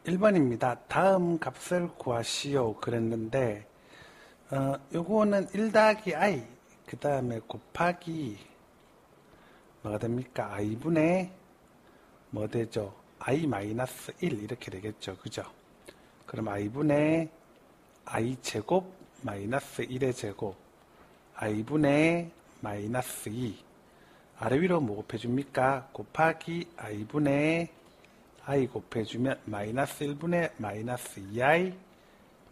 1번입니다. 다음 값을 구하시오. 그랬는데, 요거는 1 더하기 i, 그 다음에 곱하기, 뭐가 됩니까? i분의, 뭐 되죠? i 마이너스 1, 이렇게 되겠죠. 그죠? 그럼 i분의 i 제곱 마이너스 1의 제곱, i분의 마이너스 2, 아래 위로 뭐 곱해줍니까? 곱하기 i분의 i 곱해주면 마이너스 1분의 마이너스 2i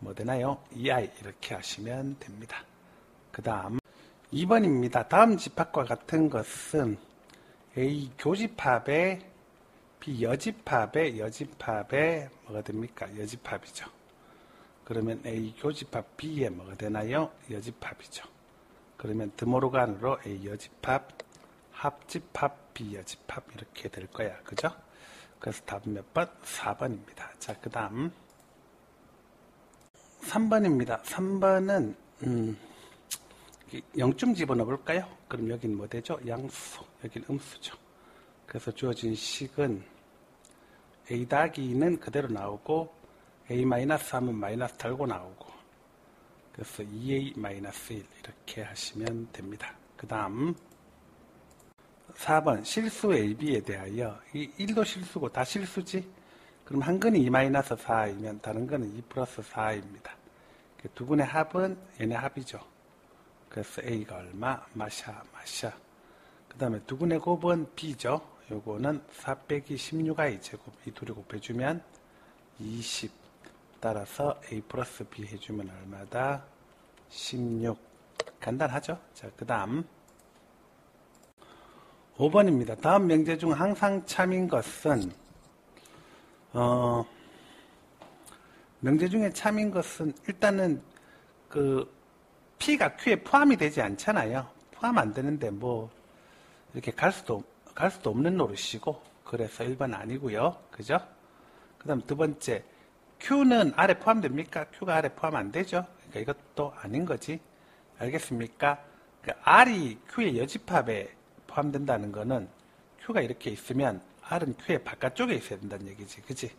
뭐 되나요? 2i 이렇게 하시면 됩니다. 그 다음 2번입니다. 다음 집합과 같은 것은 A 교집합에 B 여집합에 뭐가 됩니까? 여집합이죠. 그러면 A 교집합 B에 뭐가 되나요? 여집합이죠. 그러면 드모르간으로 A 여집합 합집합 B 여집합 이렇게 될 거야. 그죠? 그래서 답은 몇 번? 4번입니다. 자, 그 다음 3번입니다. 3번은 0점 집어넣어 볼까요? 그럼 여긴 뭐 되죠? 양수, 여긴 음수죠. 그래서 주어진 식은 A 더하기 2는 그대로 나오고 A 마이너스 하면 마이너스 달고 나오고, 그래서 2A 마이너스 1 이렇게 하시면 됩니다. 그 다음 4번 실수 AB에 대하여 이 1도 실수고 다 실수지? 그럼 한 근이 2-4이면 다른 거는 2 플러스 4입니다. 두 근의 합은 얘네 합이죠. 그래서 A가 얼마? 마샤. 그 다음에 두 근의 곱은 B죠. 요거는 4 빼기 16i 제곱, 이 둘이 곱해주면 20. 따라서 A 플러스 B 해주면 얼마다? 16. 간단하죠? 자, 그 다음 5번입니다. 다음 명제 중 항상 참인 것은, 명제 중에 참인 것은 일단은 P가 Q에 포함이 되지 않잖아요. 포함 안 되는데 뭐 이렇게 갈 수도 없는 노릇이고, 그래서 1번 아니고요. 그죠? 그 다음 두 번째, Q는 R에 포함됩니까? Q가 R에 포함 안 되죠? 그러니까 이것도 아닌 거지. 알겠습니까? R이 Q의 여집합에 포함된다는 거는 Q가 이렇게 있으면 R은 Q의 바깥쪽에 있어야 된다는 얘기지. 그지?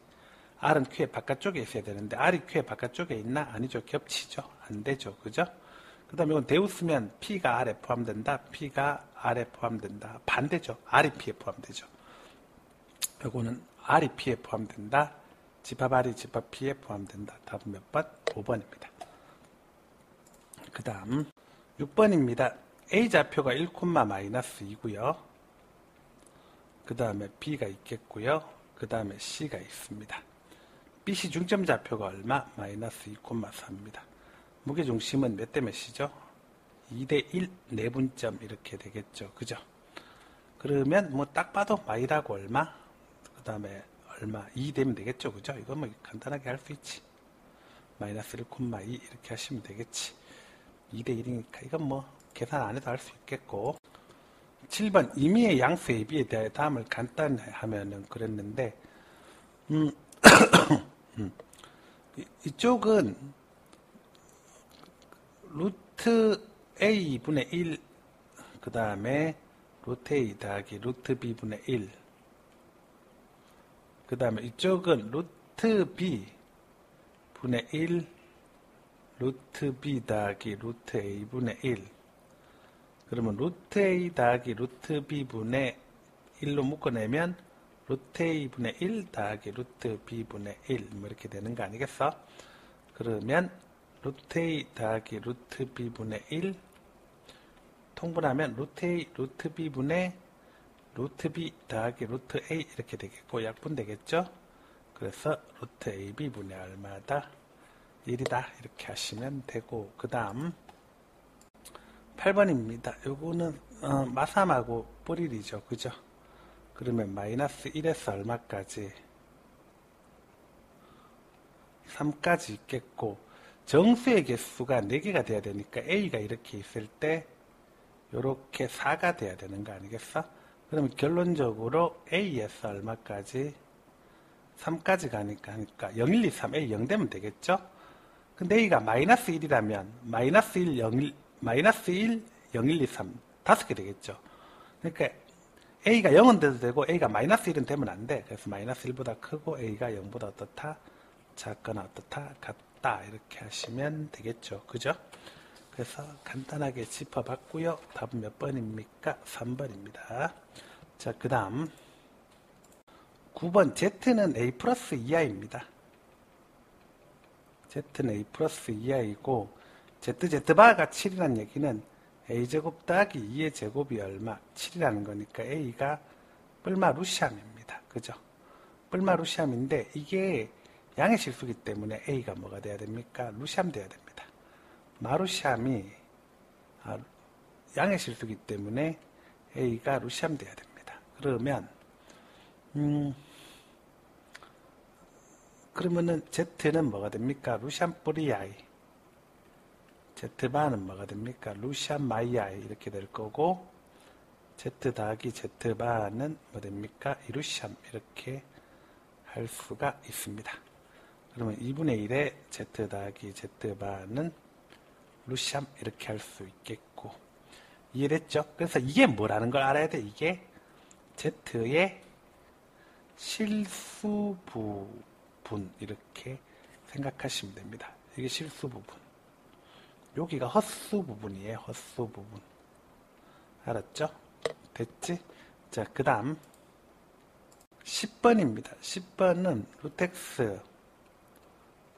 R은 Q의 바깥쪽에 있어야 되는데 R이 Q의 바깥쪽에 있나? 아니죠. 겹치죠. 안 되죠. 그죠? 그 다음에 이건 대우쓰면 P가 R에 포함된다. P가 R에 포함된다. 반대죠. R이 P에 포함되죠. 이거는 R이 P에 포함된다. 집합 R이 집합 P에 포함된다. 답은 몇 번? 5번입니다. 그 다음 6번입니다. A 좌표가 1, 마이너스 2고요. 그 다음에 B가 있겠고요. 그 다음에 C가 있습니다. BC 중점 좌표가 얼마? 마이너스 2, 3입니다. 무게중심은 몇 대 몇이죠? 2대 1 내분점 이렇게 되겠죠. 그죠? 그러면 뭐 딱 봐도 마이라고 얼마? 그 다음에 얼마? 2 되면 되겠죠. 그죠? 이거 뭐 간단하게 할 수 있지. 마이너스 1, 2 이렇게 하시면 되겠지. 2대 1이니까 이건 뭐 계산 안 해도 할 수 있겠고. 7번 임의의 양수 AB에 대해 다음을 간단하면은 그랬는데 이쪽은 루트 A분의 1, 그 다음에 루트 A 더하기 루트 B분의 1, 그 다음에 이쪽은 루트 B분의 1, 루트 B 더하기 루트 A분의 1. 그러면 루트 A 더하기 루트 B분의 1로 묶어내면 루트 A분의 1 더하기 루트 B분의 1 뭐 이렇게 되는 거 아니겠어? 그러면 루트 A 더하기 루트 B분의 1 통분하면 루트 A 루트 B분의 루트 B 더하기 루트 A 이렇게 되겠고 약분 되겠죠? 그래서 루트 AB분의 얼마다? 1이다 이렇게 하시면 되고, 그 다음 8번입니다. 요거는 마삼하고 뿌릴이죠. 그죠? 그러면 마이너스 1에서 얼마까지? 3까지 있겠고, 정수의 개수가 4개가 돼야 되니까 A가 이렇게 있을 때 요렇게 4가 돼야 되는 거 아니겠어? 그러면 결론적으로 A에서 얼마까지? 3까지 가니까 0, 1, 2, 3, A 0 되면 되겠죠? 근데 A가 마이너스 1이라면 마이너스 1, 0, 1, 0, 1, 2, 3 5개 되겠죠. 그러니까 a가 0은 돼도 되고 a가 마이너스 1은 되면 안 돼. 그래서 마이너스 1보다 크고 a가 0보다 어떻다? 작거나 어떻다? 같다. 이렇게 하시면 되겠죠. 그죠? 그래서 간단하게 짚어봤고요. 답은 몇 번입니까? 3번입니다. 자, 그 다음 9번 Z는 A 플러스 2i입니다. Z는 A 플러스 2i고 ZZ바가 7이라는 얘기는 A제곱 더하기 2의 제곱이 얼마? 7이라는 거니까 A가 뿔마 루시암입니다. 그죠? 뿔마 루시암인데 이게 양의 실수기 때문에 A가 뭐가 돼야 됩니까? 루시암 돼야 됩니다. 마루시암이 양의 실수기 때문에 A가 루시암 돼야 됩니다. 그러면은 Z는 뭐가 됩니까? 루시암 뿌리 I. Z바는 뭐가 됩니까? 루시암 마이 I 이렇게 될 거고 Z 더하기 Z바는 뭐 됩니까? 이루시암 이렇게 할 수가 있습니다. 그러면 2분의 1의 Z 더하기 Z바는 루시암 이렇게 할 수 있겠고 이해됐죠? 그래서 이게 뭐라는 걸 알아야 돼. 이게 Z의 실수 부분 이렇게 생각하시면 됩니다. 이게 실수 부분. 여기가 헛수 부분이에요. 헛수 부분. 알았죠? 됐지? 자, 그 다음 10번입니다. 10번은 루트 x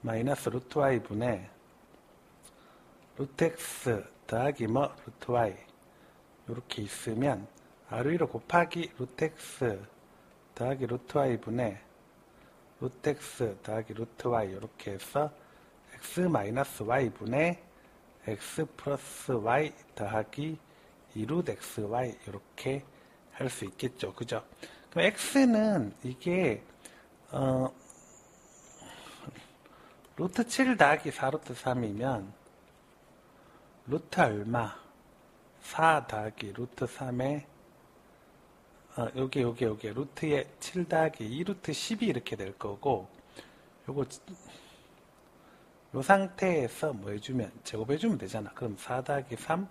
마이너스 루트 y 분의 루트 x 더하기 뭐 루트 y 이렇게 있으면 r1로 곱하기 루트 x 더하기 루트 y 분의 루트 x 더하기 루트 y 이렇게 해서 x 마이너스 y 분의 x 플러스 y 더하기 2루트 xy 이렇게 할 수 있겠죠. 그죠? 그럼 x는 이게 루트 7 더하기 4루트 3이면 루트 얼마? 4 더하기 루트 3에 요게 루트에 7 더하기 2루트 12 이렇게 될 거고 요거 요 상태에서 뭐 해주면 제곱해주면 되잖아. 그럼 4 더하기 3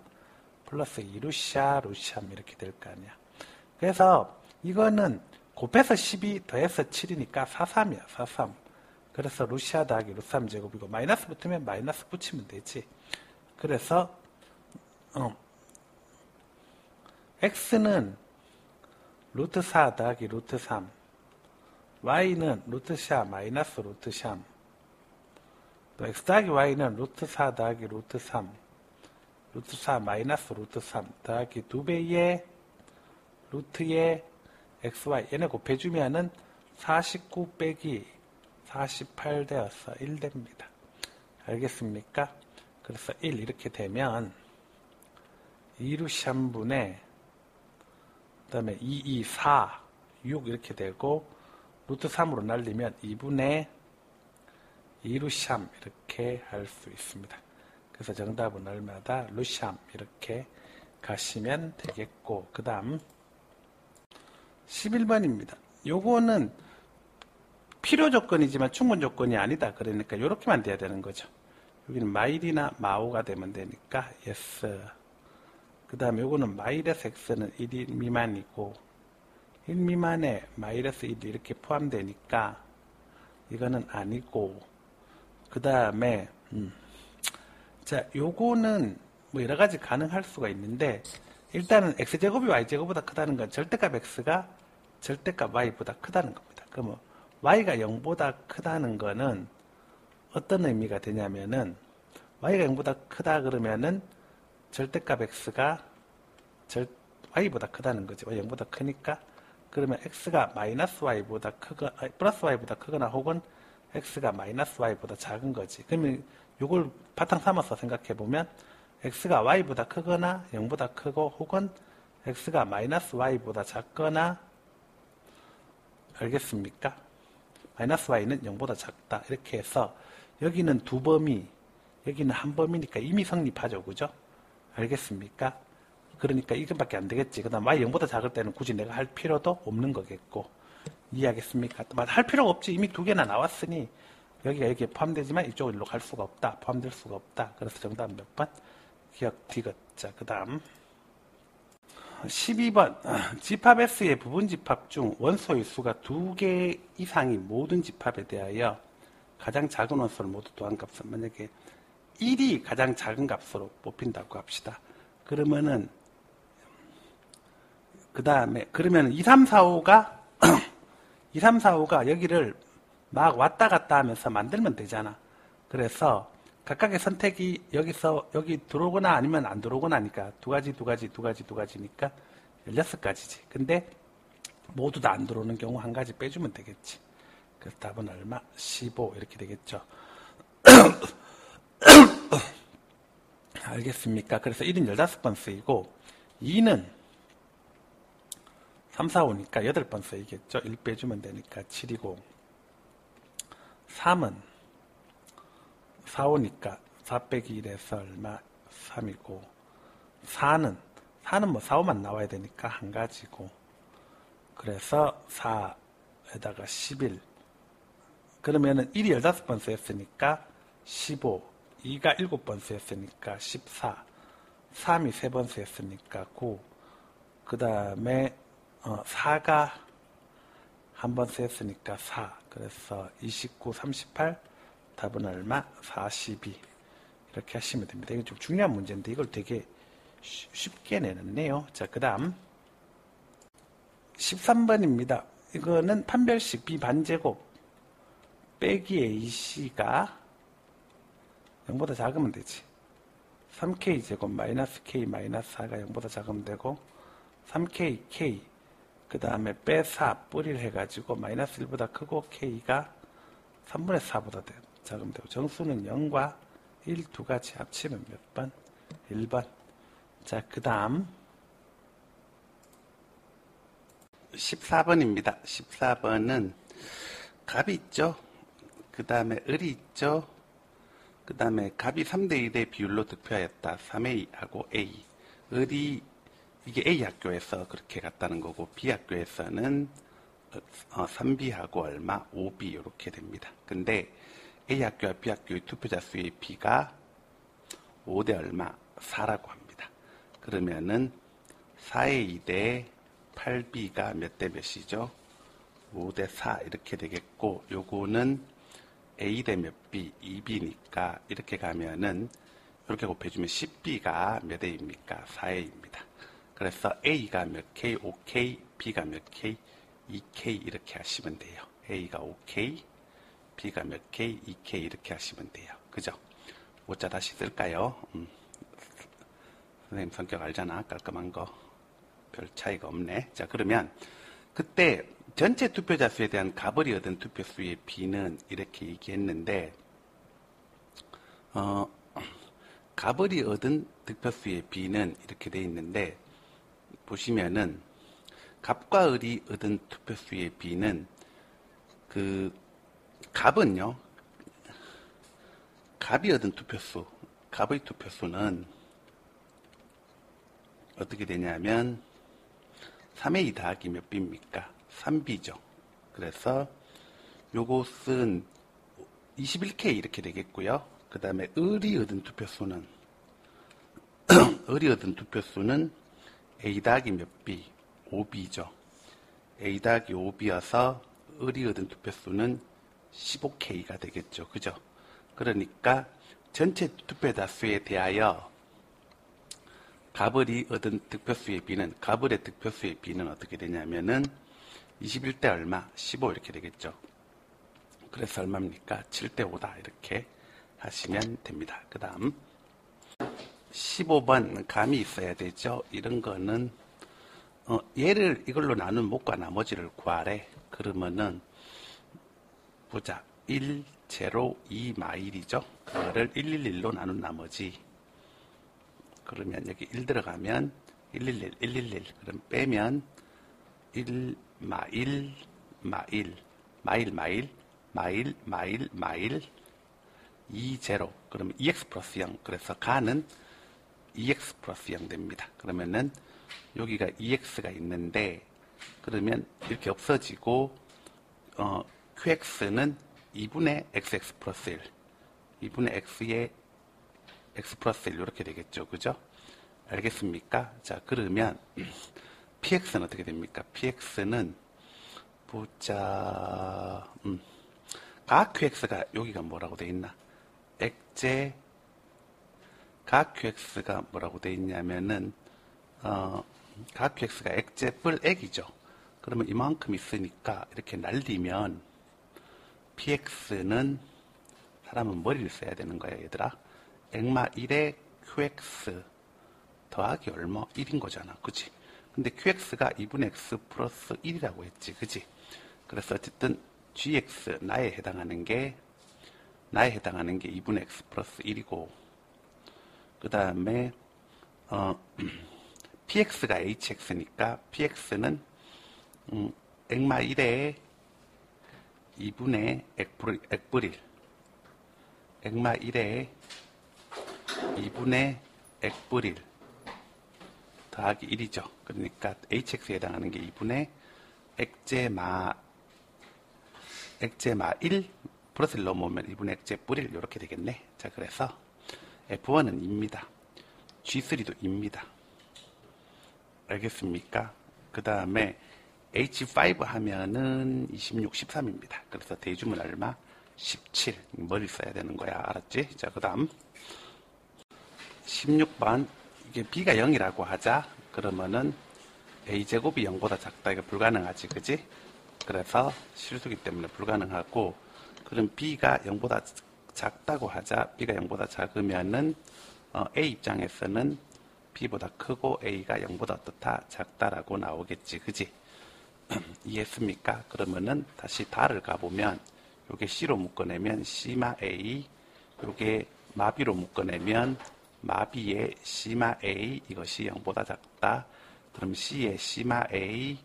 플러스 2루시아 루시암 이렇게 될 거 아니야. 그래서 이거는 곱해서 12 더해서 7이니까 43이야. 43. 그래서 루시아 더하기 루삼 제곱이고 마이너스 붙으면 마이너스 붙이면 되지. 그래서 x는 루트 4 더하기 루트 3 y는 루트 샤 마이너스 루트 샴 또 x 더하기 y는 루트 4 더하기 루트 3 루트 4 마이너스 루트 3 더하기 2배의 루트의 xy 얘네 곱해주면은 49 빼기 48 되어서 1 됩니다. 알겠습니까? 그래서 1 이렇게 되면 2루시암분의 그 다음에 2, 4, 6 이렇게 되고 루트 3으로 날리면 2분의 2루시암 이렇게 할 수 있습니다. 그래서 정답은 얼마다? 루시암 이렇게 가시면 되겠고 그 다음 11번입니다. 요거는 필요 조건이지만 충분 조건이 아니다. 그러니까 이렇게만 돼야 되는 거죠. 여기는 마일이나 마오가 되면 되니까 yes. 그 다음에 요거는 마이너스 x는 1이 미만이고 1 미만에 마이너스 1이 이렇게 포함되니까 이거는 아니고 그 다음에 자 요거는 뭐 여러가지 가능할 수가 있는데 일단은 x제곱이 y제곱보다 크다는 건 절대값 x가 절대값 y보다 크다는 겁니다. 그러면 y가 0보다 크다는 거는 어떤 의미가 되냐면은 y가 0보다 크다 그러면은 절대값 x가 y보다 크다는 거죠. 0보다 크니까 그러면 x가 마이너스 y보다 크거나 플러스 y보다 크거나 혹은 x가 마이너스 y보다 작은 거지. 그러면 이걸 바탕 삼아서 생각해 보면 x가 y보다 크거나 0보다 크고 혹은 x가 마이너스 y보다 작거나 알겠습니까? 마이너스 y는 0보다 작다. 이렇게 해서 여기는 두 범위, 여기는 한 범위니까 이미 성립하죠. 그죠? 알겠습니까? 그러니까 이것밖에 안 되겠지. 그 다음 y 0보다 작을 때는 굳이 내가 할 필요도 없는 거겠고. 이해하겠습니까? 할 필요가 없지. 이미 두 개나 나왔으니 여기가 여기에 포함되지만 이쪽은 일로 갈 수가 없다. 포함될 수가 없다. 그래서 정답은 몇 번? 기억 디귿자. 그 다음 12번 집합 S의 부분 집합 중 원소의 수가 2개 이상인 모든 집합에 대하여 가장 작은 원소를 모두 더한 값은 만약에 1이 가장 작은 값으로 뽑힌다고 합시다. 그러면은 그 다음에 그러면 2, 3, 4, 5가 2, 3, 4, 5가 여기를 막 왔다 갔다 하면서 만들면 되잖아. 그래서 각각의 선택이 여기서 여기 들어오거나 아니면 안 들어오거나 하니까 두 가지니까 16가지지. 근데 모두 다 안 들어오는 경우 한 가지 빼주면 되겠지. 그래서 답은 얼마? 15 이렇게 되겠죠. 알겠습니까? 그래서 1은 15번 쓰이고 2는 3, 4, 5니까 8번 쓰이겠죠. 1 빼주면 되니까 7이고 3은 4, 5니까 4 빼기 1에서 얼마? 3이고 4는 뭐 4, 5만 나와야 되니까 한 가지고 그래서 4에다가 11 그러면은 1이 15번 쓰였으니까 15 2가 7번 쓰였으니까 14 3이 3번 쓰였으니까 9 그 다음에 4가 한 번 쓰였으니까 4 그래서 29, 38 답은 얼마? 42 이렇게 하시면 됩니다. 이건 좀 중요한 문제인데 이걸 되게 쉽게 내놨네요. 자, 그 다음 13번입니다. 이거는 판별식 B반제곱 빼기 AC가 0보다 작으면 되지. 3K제곱 마이너스 K 마이너스 4가 0보다 작으면 되고 3K, K 그 다음에 빼 4 뿌리를 해가지고 마이너스 1보다 크고 K가 3분의 4보다 작으면 되고 정수는 0과 1 두 가지 합치면 몇 번? 1번. 자, 그 다음 14번입니다. 14번은 값이 있죠. 그 다음에 을이 있죠. 그 다음에 값이 3대 1의 비율로 득표하였다. 3A하고 A. 을이 이게 A 학교에서 그렇게 갔다는 거고 B 학교에서는 3B하고 얼마? 5B 이렇게 됩니다. 근데 A 학교와 B 학교의 투표자 수의 B가 5대 얼마? 4라고 합니다. 그러면은 4A 대 8B가 몇 대 몇이죠? 5대 4 이렇게 되겠고 요거는 A 대 몇 B? 2B니까 이렇게 가면은 이렇게 곱해주면 10B가 몇 A입니까? 4A입니다. 그래서 A가 몇 K? 5K, B가 몇 K? 2K 이렇게 하시면 돼요. A가 5K, B가 몇 K? 2K 이렇게 하시면 돼요. 그죠? 5자 다시 쓸까요? 선생님 성격 알잖아. 깔끔한 거. 별 차이가 없네. 자, 그러면 그때 전체 투표자 수에 대한 가벌이 얻은 투표 수의 B는 이렇게 얘기했는데 가벌이 얻은 득표수의 B는 이렇게 돼 있는데 보시면은 갑과 을이 얻은 투표수의 B는 그 갑은요 갑이 얻은 투표수 갑의 투표수는 어떻게 되냐면 3의 2 더하기 몇 B입니까? 3B죠. 그래서 요것은 21K 이렇게 되겠고요. 그 다음에 을이 얻은 투표수는 을이 얻은 투표수는 A 더하기 몇 B? 5B죠. A 더하기 5B여서 을이 얻은 투표수는 15K가 되겠죠. 그죠? 그러니까 전체 투표자 수에 대하여 갑을이 얻은 득표수의 B는 갑을의 득표수의 B는 어떻게 되냐면은 21대 얼마? 15 이렇게 되겠죠. 그래서 얼마입니까? 7대 5다 이렇게 하시면 됩니다. 그 다음 15번 감이 있어야 되죠. 이런 거는 얘를 이걸로 나눈 목과 나머지를 구하래. 그러면은 보자. 1, 0, 2, 마일이죠. 그거를 111로 나눈 나머지 그러면 여기 1 들어가면 111, 111 그럼 빼면 1, 마일, 마일, 마일, 마일, 마일, 마일, 마일 2, 0 그러면 2x 플러스 0 그래서 가는 2x 플러스 0 됩니다. 그러면은 여기가 2x가 있는데 그러면 이렇게 없어지고 qx는 2분의 xx 플러스 1 2분의 x의 x 플러스 1 이렇게 되겠죠. 그죠? 알겠습니까? 자, 그러면 px는 어떻게 됩니까? px는 보자, 각 qx가 여기가 뭐라고 돼 있나? 액제 각 qx가 뭐라고 돼 있냐면은 각 qx가 액제 뿔 액이죠. 그러면 이만큼 있으니까 이렇게 날리면 px는 사람은 머리를 써야 되는 거야, 얘들아. 액마 1에 qx 더하기 얼마? 1인 거잖아. 그치? 근데 qx가 2분의 x 플러스 1이라고 했지. 그치? 그래서 어쨌든 gx, 나에 해당하는 게 2분의 x 플러스 1이고, 그 다음에, px가 hx니까 px는, 액마 1에 2분의 액불 1. 액마 1에 2분의 액불 1 더하기 1이죠. 그러니까 hx에 해당하는 게 2분의 액제마 1 플러스를 넘어오면 2분의 액제뿔 1 이렇게 되겠네. 자, 그래서 F1은 2입니다. G3도 2입니다. 알겠습니까? 그 다음에 H5 하면은 26, 13입니다. 그래서 대주문 얼마? 17. 머리 써야 되는 거야. 알았지? 자, 그 다음 16번 이게 B가 0이라고 하자. 그러면은 A제곱이 0보다 작다. 이거 불가능하지. 그지? 그래서 실수기 때문에 불가능하고, 그럼 B가 0보다 작다고 하자. B가 0보다 작으면은 A 입장에서는 B보다 크고 A가 0보다 어떻다? 작다라고 나오겠지. 그지? 이해했습니까? 그러면은 다시 달을 가보면 요게 C로 묶어내면 C마 A, 요게 마비로 묶어내면 마비의 C마 A, 이것이 0보다 작다. 그럼 C의 C마 A,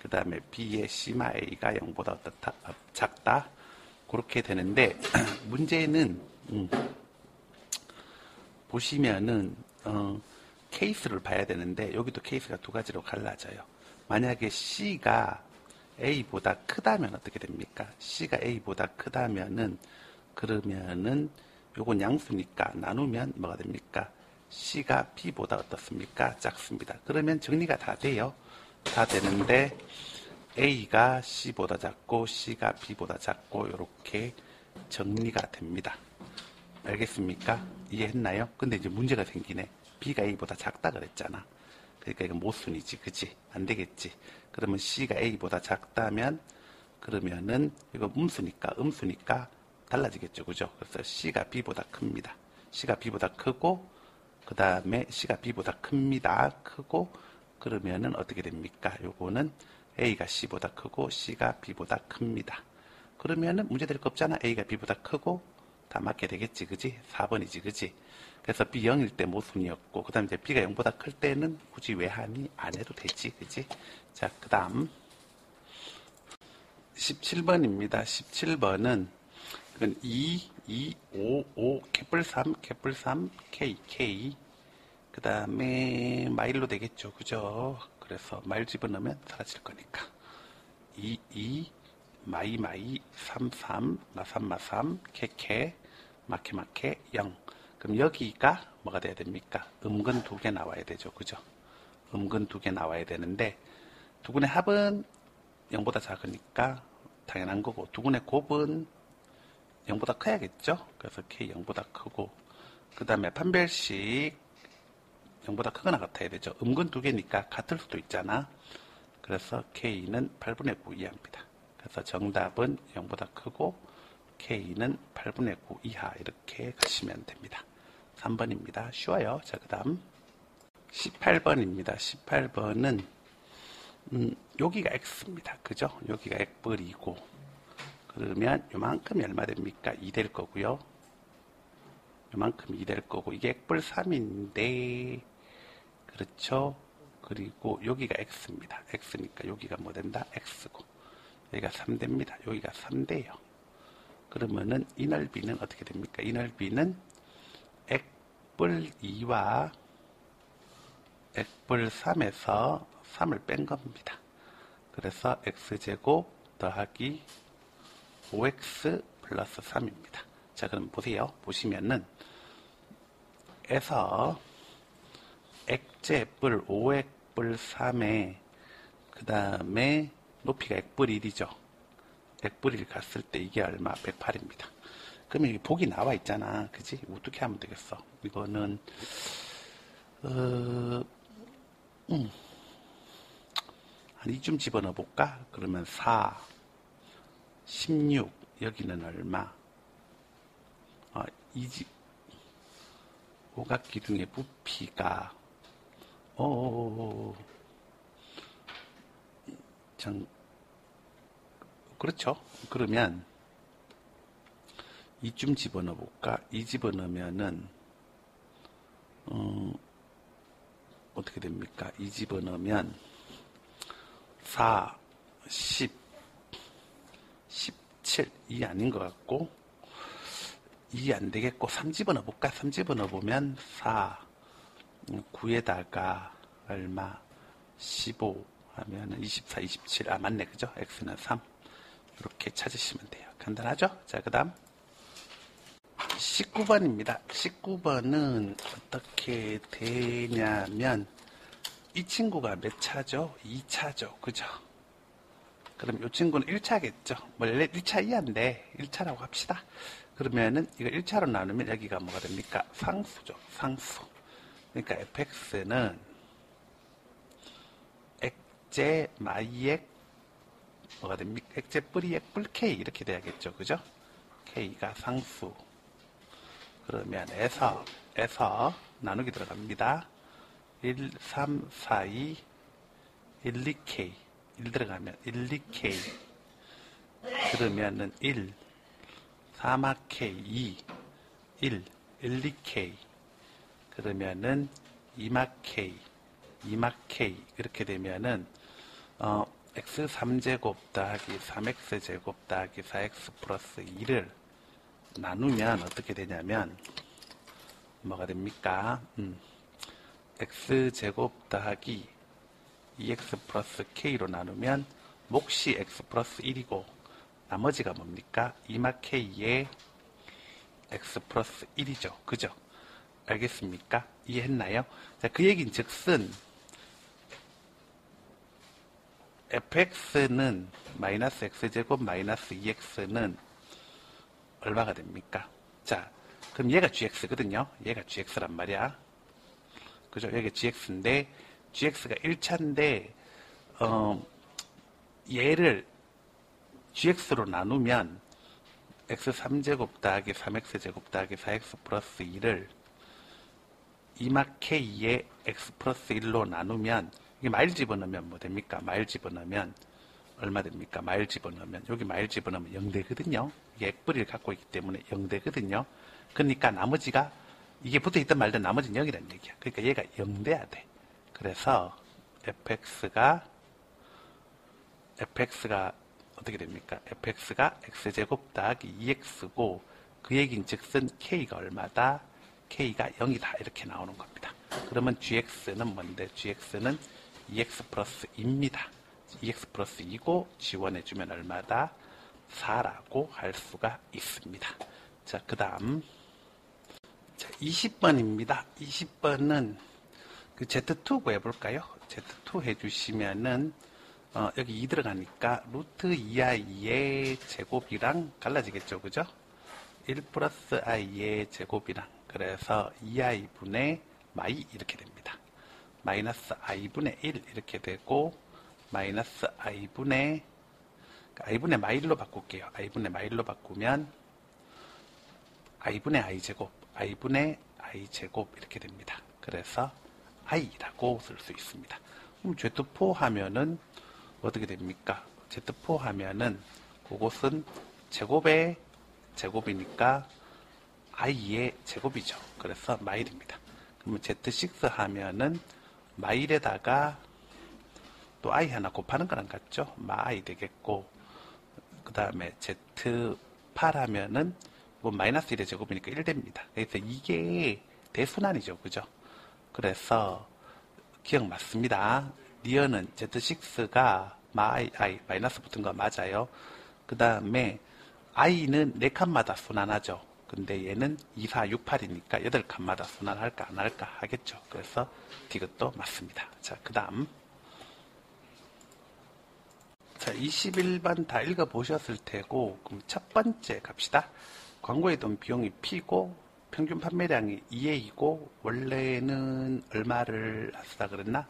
그 다음에 B의 C마 A가 0보다 어떻다? 작다. 그렇게 되는데, 문제는, 보시면은, 케이스를 봐야 되는데, 여기도 케이스가 두 가지로 갈라져요. 만약에 C가 A보다 크다면 어떻게 됩니까? C가 A보다 크다면은, 그러면은, 요건 양수니까 나누면 뭐가 됩니까? C가 B보다 어떻습니까? 작습니다. 그러면 정리가 다 돼요. 다 되는데 A가 C보다 작고 C가 B보다 작고 이렇게 정리가 됩니다. 알겠습니까? 이해했나요? 근데 이제 문제가 생기네. B가 A보다 작다 그랬잖아. 그러니까 이건 모순이지. 그치? 안 되겠지. 그러면 C가 A보다 작다면 그러면은 이거 음수니까 달라지겠죠. 그죠? 그래서 C가 B보다 큽니다. C가 B보다 크고 그 다음에 C가 B보다 큽니다. 크고 그러면은 어떻게 됩니까? 요거는 A가 C보다 크고 C가 B보다 큽니다. 그러면은 문제 될 거 없잖아. A가 B보다 크고 다 맞게 되겠지. 그지? 4번이지. 그지? 그래서 B 0일 때 모순이었고 그 다음에 이제 B가 0보다 클 때는 굳이 왜 하니? 안 해도 되지. 그지? 자, 그 다음 17번입니다. 17번은 이건 2, 5, 캐플 3, K. 그 다음에 마일로 되겠죠. 그죠? 그래서 마일 집어넣으면 사라질 거니까. 2, 마이, 3, 마삼, 캐, 마케, 0. 그럼 여기가 뭐가 돼야 됩니까? 음근 2개 나와야 되죠. 그죠? 음근 2개 나와야 되는데, 두 분의 합은 0보다 작으니까 당연한 거고, 두 분의 곱은 0보다 커야겠죠? 그래서 K 0보다 크고, 그 다음에 판별식 0보다 크거나 같아야 되죠. 음근 2개니까 같을 수도 있잖아. 그래서 K는 8분의 9 이하입니다. 그래서 정답은 0보다 크고 K는 8분의 9 이하 이렇게 가시면 됩니다. 3번입니다. 쉬워요. 자, 그 다음 18번입니다. 18번은 여기가 X입니다. 그죠? 여기가 X벌이고 그러면 요만큼이 얼마 됩니까? 2 될 거고요. 요만큼 2 될 거고 이게 X벌 3인데 그렇죠? 그리고 여기가 X입니다. X니까 여기가 뭐 된다? X고 여기가 3대입니다. 여기가 3대예요. 그러면은 이 넓이는 어떻게 됩니까? 이 넓이는 X벌 2와 X벌 3에서 3을 뺀 겁니다. 그래서 X제곱 더하기 5X 플러스 3입니다. 자, 그럼 보세요. 보시면은 에서 액제뿔 5액뿔 3에 그 다음에 높이가 액뿔 1이죠. 액뿔 1 갔을 때 이게 얼마? 108입니다. 그러면 여기 복이 나와 있잖아. 그지? 어떻게 하면 되겠어? 이거는 한 이쯤 집어넣어 볼까? 그러면 4, 16, 여기는 얼마? 오각기둥의 부피가 그렇죠. 그러면 이쯤 집어넣어 볼까? 이 집어넣으면은 어떻게 됩니까? 이 집어넣으면 4, 10, 17, 이 아닌 것 같고 2 안 되겠고 3 집어넣어 볼까? 3 집어넣어 보면 4, 9에다가 얼마? 15 하면 24, 27. 맞네. 그죠? x는 3. 이렇게 찾으시면 돼요. 간단하죠? 자, 그 다음 19번입니다. 19번은 어떻게 되냐면 이 친구가 몇 차죠? 2차죠. 그죠? 그럼 이 친구는 1차겠죠? 원래 1차 이하인데 1차라고 합시다. 그러면은 이거 1차로 나누면 여기가 뭐가 됩니까? 상수죠. 상수. 그러니까 fx는 액제 마이액 뭐가 됩니까? 액제 뿌리액 뿔 k 이렇게 돼야겠죠. 그죠? k가 상수. 그러면 에서 나누기 들어갑니다. 1, 3, 4, 2, 1, 2k 1 들어가면 1, 2k 그러면은 1, 3k 2, 1, 1, 2k 그러면은 2k 2k 이렇게 되면은 x 3제곱 더하기 3x제곱 더하기 4x 플러스 2를 나누면 어떻게 되냐면 뭐가 됩니까? x제곱 더하기 2x 플러스 k로 나누면 몫이 x 플러스 1이고 나머지가 뭡니까? 2k의 x 플러스 1이죠. 그죠? 알겠습니까? 이해했나요? 자, 그 얘기는 즉슨 fx는 마이너스 x제곱 마이너스 2x는 얼마가 됩니까? 자, 그럼 얘가 gx거든요. 얘가 gx란 말이야. 그죠? 여기가 gx인데 gx가 1차인데 얘를 gx로 나누면 x 3제곱 더하기 3x제곱 더하기 4x 플러스 2를 2k의 x 플러스 1로 나누면 이게 마일 집어넣으면 뭐 됩니까? 마일 집어넣으면 얼마 됩니까? 마일 집어넣으면 여기 마일 집어넣으면 0되거든요. 이게 액불이를 갖고 있기 때문에 0되거든요. 그러니까 나머지가 이게 붙어있든 말든 나머지는 0이라는 얘기야. 그러니까 얘가 0 돼야 돼. 그래서 fx가 어떻게 됩니까? fx가 x제곱 더하기 2x고 그 얘기는 즉슨 k가 얼마다? k가 0이다. 이렇게 나오는 겁니다. 그러면 gx는 뭔데? gx는 2x 플러스 2입니다. 2x 플러스 2고 지원해주면 얼마다? 4라고 할 수가 있습니다. 자, 그 다음 20번입니다. 20번은 그 Z2 구해볼까요? Z2 해주시면은 여기 2 들어가니까 루트 2i의 제곱이랑 갈라지겠죠. 그죠? 1 플러스 i의 제곱이랑 그래서 2i분의 마이 이렇게 됩니다. 마이너스 i분의 1 이렇게 되고 마이너스 i분의 마일로 바꿀게요. i분의 마일로 바꾸면 i분의 i제곱 i분의 i제곱 이렇게 됩니다. 그래서 i라고 쓸 수 있습니다. 그럼 Z4 하면은 어떻게 됩니까? Z4 하면은 그것은 제곱의 제곱이니까 i의 제곱이죠. 그래서 마일입니다. 그러면 Z6 하면은 마일에다가 또 i 하나 곱하는 거랑 같죠? 마i 되겠고 그 다음에 Z8 하면은 뭐 마이너스 1의 제곱이니까 1 됩니다. 그래서 이게 대순환이죠. 그죠? 그래서 기억 맞습니다. 리어는 Z6가 마이너스 붙은 거 맞아요. 그 다음에 i는 4칸마다 순환하죠. 근데 얘는 2468이니까 8칸마다 순환할까 안 할까 하겠죠. 그래서 디귿도 맞습니다. 자, 그 다음. 자, 21번 다 읽어보셨을 테고, 그럼 첫 번째 갑시다. 광고에 돈 비용이 P고, 평균 판매량이 2A이고, 원래는 얼마를 하시다 그랬나?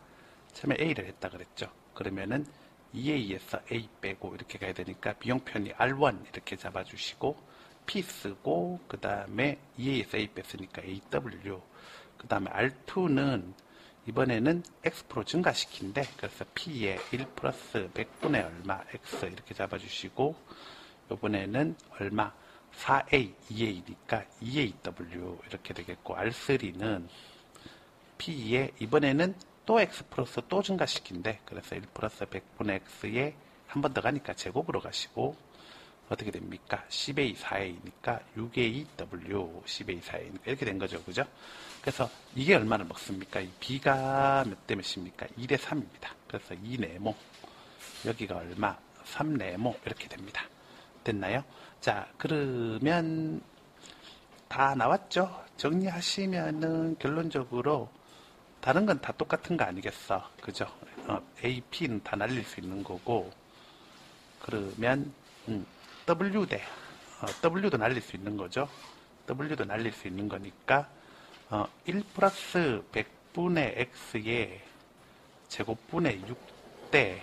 처음에 A를 했다 그랬죠. 그러면은 2A에서 A 빼고 이렇게 가야 되니까 비용편이 R1 이렇게 잡아주시고, P 쓰고, 그 다음에 2A에서 A 뺐으니까 AW, 그 다음에 R2는 이번에는 X% 증가시킨대. 그래서 P에 1 플러스 100분의 얼마 X 이렇게 잡아주시고, 이번에는 얼마 4A, 2A니까 2AW 이렇게 되겠고, R3는 P에 이번에는 또 X 플러스 또 증가시킨대. 그래서 1 플러스 100분의 X에 한 번 더 가니까 제곱으로 가시고, 어떻게 됩니까? 10A, 4A니까 6AW, 10A, 4A니까 이렇게 된 거죠. 그죠? 그래서 이게 얼마를 먹습니까? 이 B가 몇 대 몇입니까? 2대 3입니다. 그래서 2네모. 여기가 얼마? 3네모. 이렇게 됩니다. 됐나요? 자, 그러면 다 나왔죠? 정리하시면은 결론적으로 다른 건 다 똑같은 거 아니겠어? 그죠? A, P는 다 날릴 수 있는 거고, 그러면 W대 W도 날릴 수 있는 거죠. W도 날릴 수 있는 거니까 1 플러스 100분의 X에 제곱분의 6대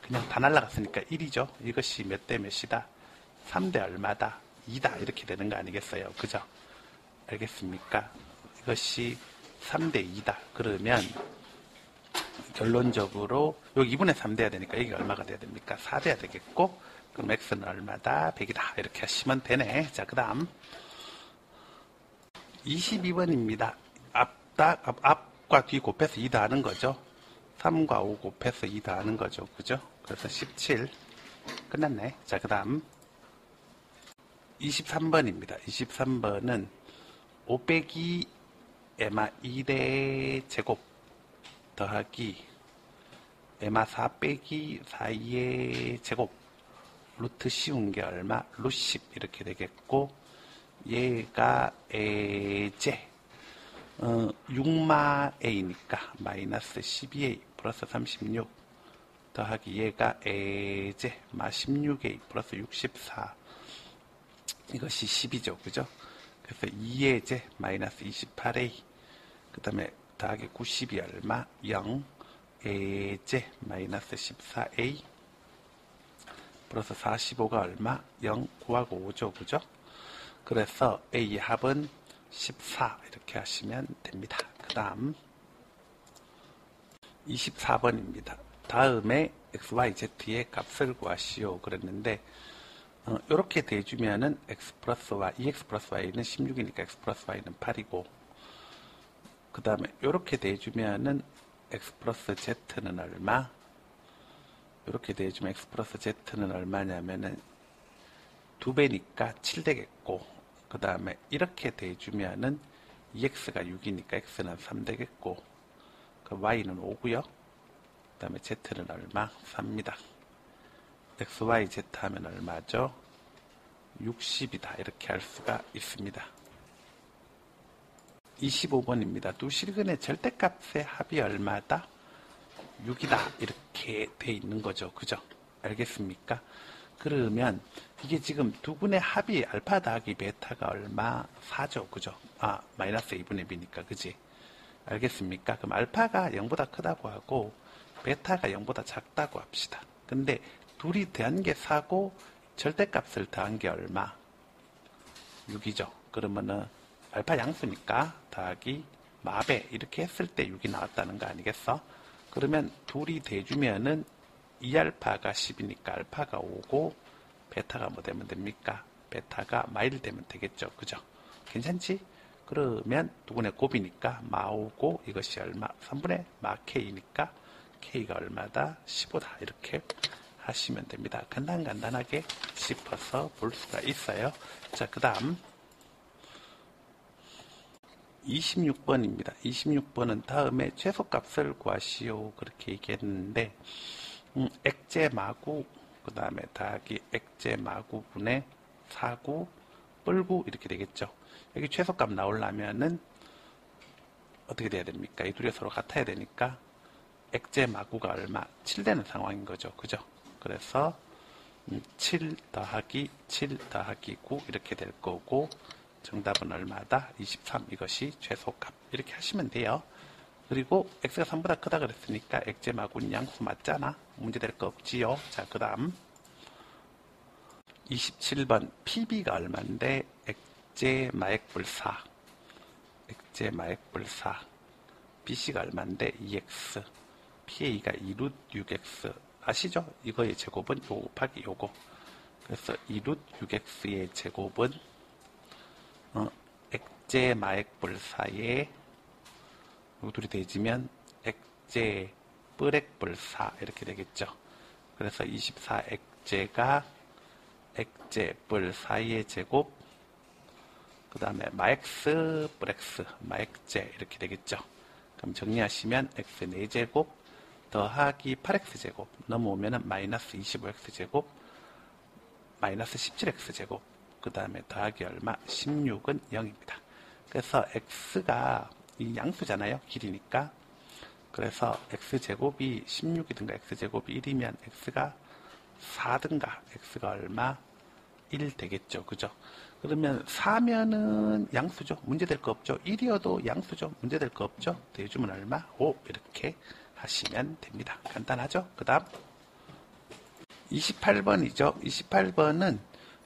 그냥 다 날라갔으니까 1이죠. 이것이 몇 대 몇이다? 3대 얼마다? 2다. 이렇게 되는 거 아니겠어요? 그죠? 알겠습니까? 이것이 3대 2다. 그러면 결론적으로 여기 2분의 3 돼야 되니까 여기가 얼마가 돼야 됩니까? 4 돼야 되겠고, 그럼 X는 얼마다? 100이다. 이렇게 하시면 되네. 자, 그 다음 22번입니다. 앞과 뒤 곱해서 2 더하는 거죠. 3과 5 곱해서 2 더하는 거죠. 그죠? 그래서 17 끝났네. 자, 그 다음 23번입니다. 23번은 5 빼기 에마 2대 제곱 더하기 에마 4 빼기 4의 제곱 루트 씌운 게 얼마? 루트 10 이렇게 되겠고, 얘가 에제 6마 A니까 마이너스 12A 플러스 36 더하기 얘가 에제 마 16A 플러스 64, 이것이 10이죠. 그죠? 그래서 2에제 마이너스 28A, 그 다음에 더하기 90이 얼마? 0 에제 마이너스 14A 플러스 45가 얼마? 0, 9하고 5죠. 그죠? 그래서 A의 합은 14 이렇게 하시면 됩니다. 그 다음 24번입니다. 다음에 XYZ의 값을 구하시오 그랬는데, 이렇게 대주면은 X 플러스 Y, EX 플러스 Y는 16이니까 X 플러스 Y는 8이고, 그 다음에 이렇게 대주면은 X 플러스 Z는 얼마? 이렇게 대주면 X 플러스 Z는 얼마냐면은 2배니까 7 되겠고, 그 다음에 이렇게 대주면은 2x가 6이니까 x는 3 되겠고, 그 y는 5고요. 그 다음에 z는 얼마? 3입니다. xy z 하면 얼마죠? 60이다. 이렇게 할 수가 있습니다. 25번입니다. 두 실근의 절대값의 합이 얼마다? 6이다. 이렇게 돼 있는 거죠. 그죠? 알겠습니까? 그러면 이게 지금 두 분의 합이 알파 더하기 베타가 얼마? 4죠. 그죠? 마이너스 2분의 b니까. 그지? 알겠습니까? 그럼 알파가 0보다 크다고 하고 베타가 0보다 작다고 합시다. 근데 둘이 더한 게 4고 절대값을 더한 게 얼마? 6이죠. 그러면은 알파 양수니까 더하기 마배 이렇게 했을 때 6이 나왔다는 거 아니겠어? 그러면 둘이 대주면은 2알파가 10이니까 알파가 5고 베타가 뭐 되면 됩니까? 베타가 마일 되면 되겠죠. 그죠? 괜찮지? 그러면 두분의 곱이니까 마오고 이것이 얼마? 3분의 마 K니까 K가 얼마다? 15다. 이렇게 하시면 됩니다. 간단하게 짚어서 볼 수가 있어요. 자, 그 다음 26번입니다. 26번은 다음에 최소값을 구하시오. 그렇게 얘기했는데, 액제 마구, 그 다음에 더하기 액제 마구분의 4구 뿔구 이렇게 되겠죠. 여기 최소값 나오려면은 어떻게 돼야 됩니까? 이 둘이 서로 같아야 되니까 액제 마구가 얼마? 7 되는 상황인 거죠. 그죠? 그래서 7 더하기 7 더하기 9 이렇게 될 거고 정답은 얼마다? 23. 이것이 최소값. 이렇게 하시면 돼요. 그리고 x가 3보다 크다 그랬으니까 액제 마구는 양수 맞잖아. 문제될 거 없지요. 자, 그 다음 27번 PB가 얼마인데 액제 마액불사 액제 마액불사 BC가 얼마인데 2x PA가 2루트 6x 아시죠? 이거의 제곱은 요거 곱하기 요거. 그래서 2루트 6x의 제곱은 액제 마액불사의 요 둘이 대지면 액제 뿔액불사 이렇게 되겠죠. 그래서 24 액제가 액제 뿔사의 제곱 그 다음에 마엑스 뿔엑스 마액제 이렇게 되겠죠. 그럼 정리하시면 x 4제곱 더하기 8x제곱 넘어오면은 마이너스 25x제곱 마이너스 17x제곱 그 다음에 더하기 얼마? 16은 0입니다. 그래서 x가 이 양수잖아요. 길이니까. 그래서 x제곱이 16이든가 x제곱이 1이면 x가 4든가 x가 얼마? 1 되겠죠. 그죠? 그러면 4면은 양수죠. 문제될 거 없죠. 1이어도 양수죠. 문제될 거 없죠. 대주면 얼마? 5 이렇게 하시면 됩니다. 간단하죠? 그 다음 28번이죠. 28번은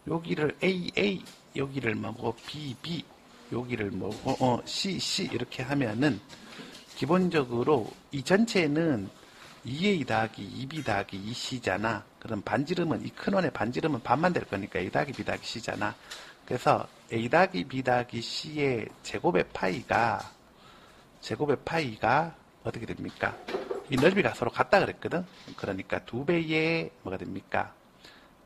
여기를 AA 여기를 뭐고 BB 여기를 뭐고 CC 이렇게 하면은 기본적으로 이 전체는 2A 더하기 2B 더하기 2C잖아. 그럼 반지름은 이 큰 원의 반지름은 반만 될 거니까 A 더하기 B 더하기 C잖아. 그래서 A 더하기 B 더하기 C의 제곱의 파이가 어떻게 됩니까? 이 넓이가 서로 같다 그랬거든. 그러니까 2배의 뭐가 됩니까?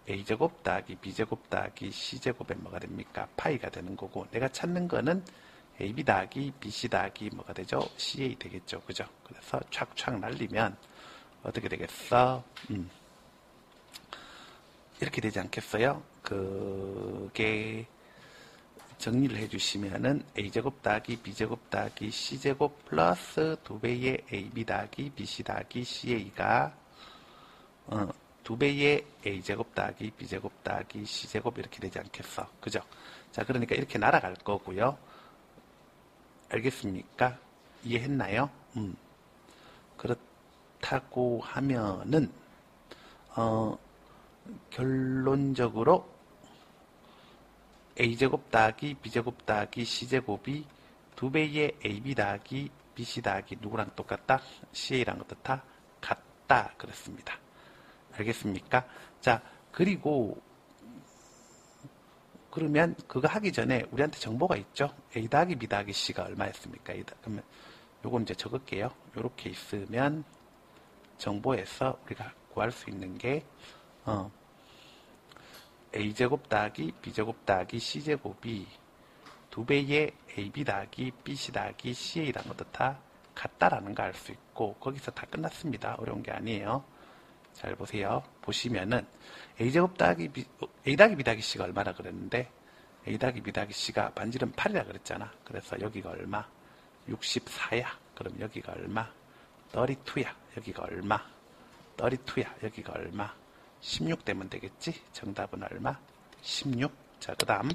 A제곱 더하기 B제곱 더하기 C제곱에 뭐가 됩니까? 파이가 되는 거고 내가 찾는 거는 AB 더하기 BC 더하기 뭐가 되죠? CA 되겠죠. 그죠? 그래서 촥촥 날리면 어떻게 되겠어? 이렇게 되지 않겠어요? 그게 정리를 해주시면은 A제곱 더하기 B제곱 더하기 C제곱 플러스 2배의 AB 더하기 BC 더하기 CA가 2배의 A제곱 더하기 B제곱 더하기 C제곱 이렇게 되지 않겠어. 그죠? 자, 그러니까 이렇게 날아갈 거고요. 알겠습니까? 이해했나요? 그렇다고 하면은 결론적으로 A제곱 더하기 B제곱 더하기 C제곱이 2배의 AB 더하기 BC 더하기 누구랑 똑같다? CA랑 어떻다? 같다. 그렇습니다. 알겠습니까? 자, 그리고 그러면 그거 하기 전에 우리한테 정보가 있죠? A 더하기 B 더하기 C가 얼마였습니까? 그러면 요건 이제 적을게요. 요렇게 있으면 정보에서 우리가 구할 수 있는 게 A제곱 더하기 B제곱 더하기 C제곱이 2배의 AB 더하기 BC 더하기 CA랑 어떻다? 같다라는 거 알 수 있고 거기서 다 끝났습니다. 어려운 게 아니에요. 잘 보세요. 보시면은 A제곱 더하기 A 더하기 B 더하기 C가 얼마나 그랬는데 A 더하기 B 더하기 C가 반지름 8이라 그랬잖아. 그래서 여기가 얼마? 64야. 그럼 여기가 얼마? 32야. 여기가 얼마? 32야. 여기가 얼마? 16 되면 되겠지? 정답은 얼마? 16. 자, 그 다음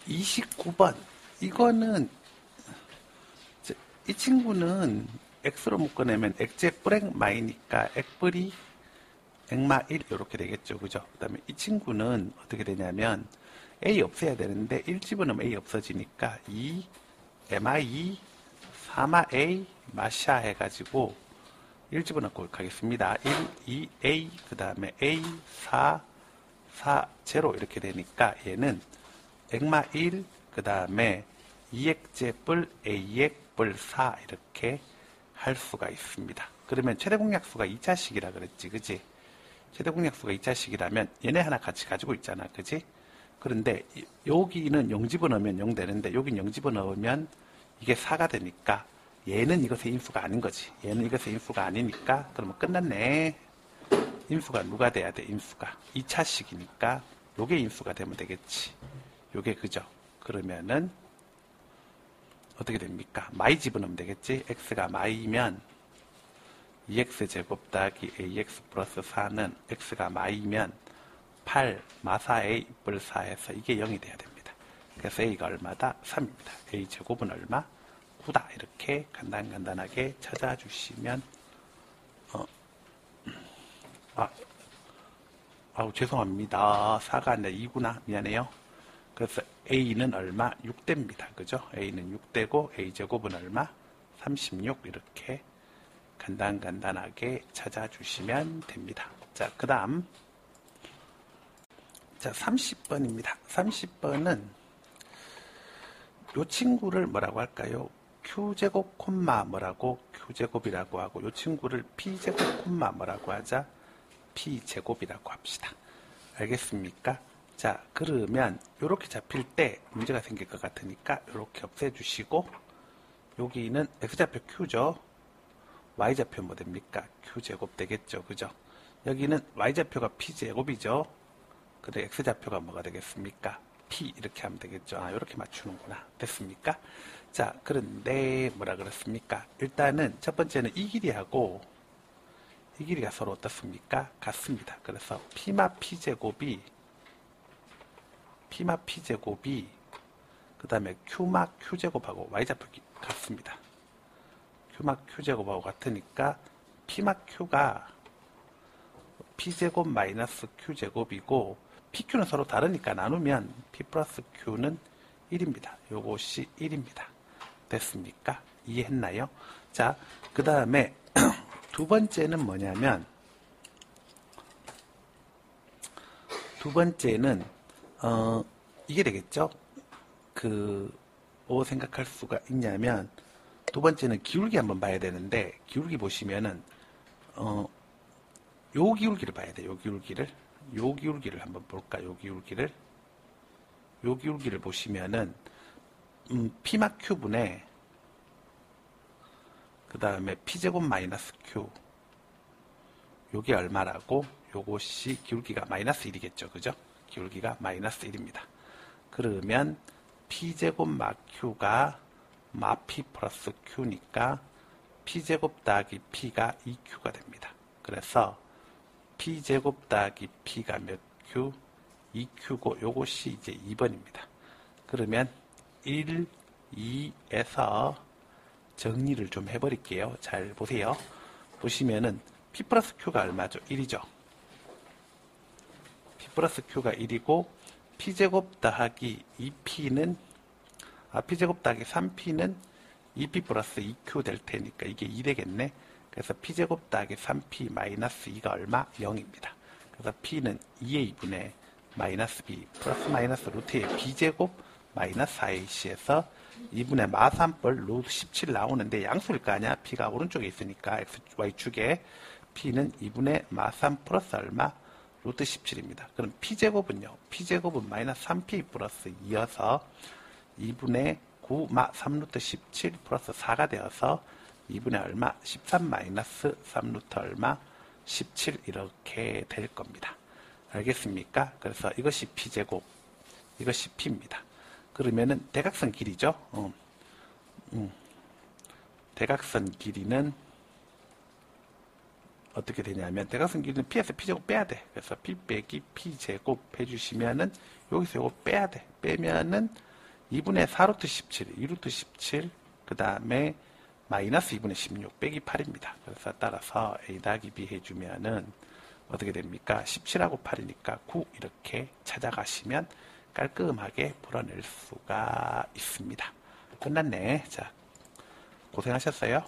29번. 이거는 이 친구는 x로 묶어내면 액제 뿔액 마이니까 액뿔이 액마 1 이렇게 되겠죠. 그죠? 그 다음에 이 친구는 어떻게 되냐면 a 없애야 되는데 1 집어넣으면 a 없어지니까 2 mi 3마 a 마샤 해가지고 1 집어넣고 가겠습니다. 1, 2a 그 다음에 a 4 0 이렇게 되니까 얘는 액마 1 그 다음에 2액제 뿔 a액 뿔 4 이렇게 할 수가 있습니다. 그러면 최대 공약수가 2차식이라 그랬지, 그지? 최대 공약수가 2차식이라면 얘네 하나 같이 가지고 있잖아, 그지? 그런데 여기는 0 집어넣으면 0 되는데 여긴 0 집어넣으면 이게 4가 되니까 얘는 이것의 인수가 아닌 거지. 얘는 이것의 인수가 아니니까 그러면 끝났네. 인수가 누가 돼야 돼? 인수가 2차식이니까 요게 인수가 되면 되겠지. 요게 그죠? 그러면은 어떻게 됩니까? 마이 집어넣으면 되겠지? x가 마이면 2x제곱 더하기 ax 플러스 4는 x가 마이면 8 마사A 뿔 4에서 이게 0이 돼야 됩니다. 그래서 a가 얼마다? 3입니다. a제곱은 얼마? 9다. 이렇게 간단하게 찾아주시면 죄송합니다. 4가 아니라 2구나. 미안해요. 그래서 a는 얼마? 6대입니다. 그죠? a는 6대고 a제곱은 얼마? 36. 이렇게 간단하게 찾아주시면 됩니다. 자, 그 다음 자 30번입니다. 30번은 요 친구를 뭐라고 할까요? q제곱 콤마 뭐라고? q제곱이라고 하고 요 친구를 p제곱 콤마 뭐라고 하자? p제곱이라고 합시다. 알겠습니까? 자, 그러면 이렇게 잡힐 때 문제가 생길 것 같으니까 이렇게 없애주시고 여기는 x좌표 q죠. y좌표 뭐 됩니까? q제곱 되겠죠. 그죠? 여기는 y좌표가 p제곱이죠. 그래 x좌표가 뭐가 되겠습니까? p 이렇게 하면 되겠죠. 이렇게 맞추는구나. 됐습니까? 자, 그런데 뭐라 그랬습니까? 일단은 첫 번째는 이 길이하고 이 길이가 서로 어떻습니까? 같습니다. 그래서 p마 p제곱이 그 다음에 q마 q제곱하고 y좌표 같습니다. q마 q제곱하고 같으니까 p마 q가 p제곱 마이너스 q제곱이고 pq는 서로 다르니까 나누면 p 플러스 q는 1입니다. 요것이 1입니다. 됐습니까? 이해했나요? 자, 그 다음에 두 번째는 뭐냐면 두 번째는 이게 되겠죠? 뭐 생각할 수가 있냐면 두 번째는 기울기 한번 봐야 되는데 기울기 보시면은 요 기울기를 봐야 돼요. 요 기울기를 한번 볼까? 요 기울기를 보시면은 p마 q분의 그 다음에 p제곱 마이너스 q 요게 얼마라고? 요것이 기울기가 마이너스 1이겠죠. 그죠? 기울기가 마이너스 1입니다. 그러면 p제곱 마 q가 마 p 플러스 q니까 p제곱 더하기 p가 2q가 됩니다. 그래서 p제곱 더하기 p가 몇 q? 2q고 요것이 이제 2번입니다. 그러면 1, 2에서 정리를 좀 해버릴게요. 잘 보세요. 보시면은 p 플러스 q가 얼마죠? 1이죠. p 플러스 q가 1이고 p제곱 더하기 2p는 p제곱 더하기 3p는 2p 플러스 2q 될 테니까 이게 2 되겠네. 그래서 p제곱 더하기 3p 마이너스 2가 얼마? 0입니다. 그래서 p는 2의 2분의 마이너스 b 플러스 마이너스 루트의 b제곱 마이너스 4ac에서 2분의 마3뻘 루트 17 나오는데 양수일 거 아니야? p가 오른쪽에 있으니까 y축에 p는 2분의 마3 플러스 얼마? 루트 17입니다. 그럼 p제곱은요? p제곱은 마이너스 3p 플러스 2여서 2분의 9 마 3루트 17 플러스 4가 되어서 2분의 얼마? 13 마이너스 3루트 얼마? 17 이렇게 될 겁니다. 알겠습니까? 그래서 이것이 p제곱, 이것이 p입니다. 그러면은 대각선 길이죠. 대각선 길이는 어떻게 되냐면 대각선 길이는 p에서 p제곱 빼야 돼. 그래서 p 빼기 p제곱 해주시면은 여기서 이거 빼야 돼. 빼면은 2분의 4루트 17, 2루트 17, 그 다음에 마이너스 2분의 16 빼기 8입니다. 그래서 따라서 a 더하기 b 해주면은 어떻게 됩니까? 17하고 8이니까 9 이렇게 찾아가시면 깔끔하게 풀어낼 수가 있습니다. 끝났네. 자, 고생하셨어요.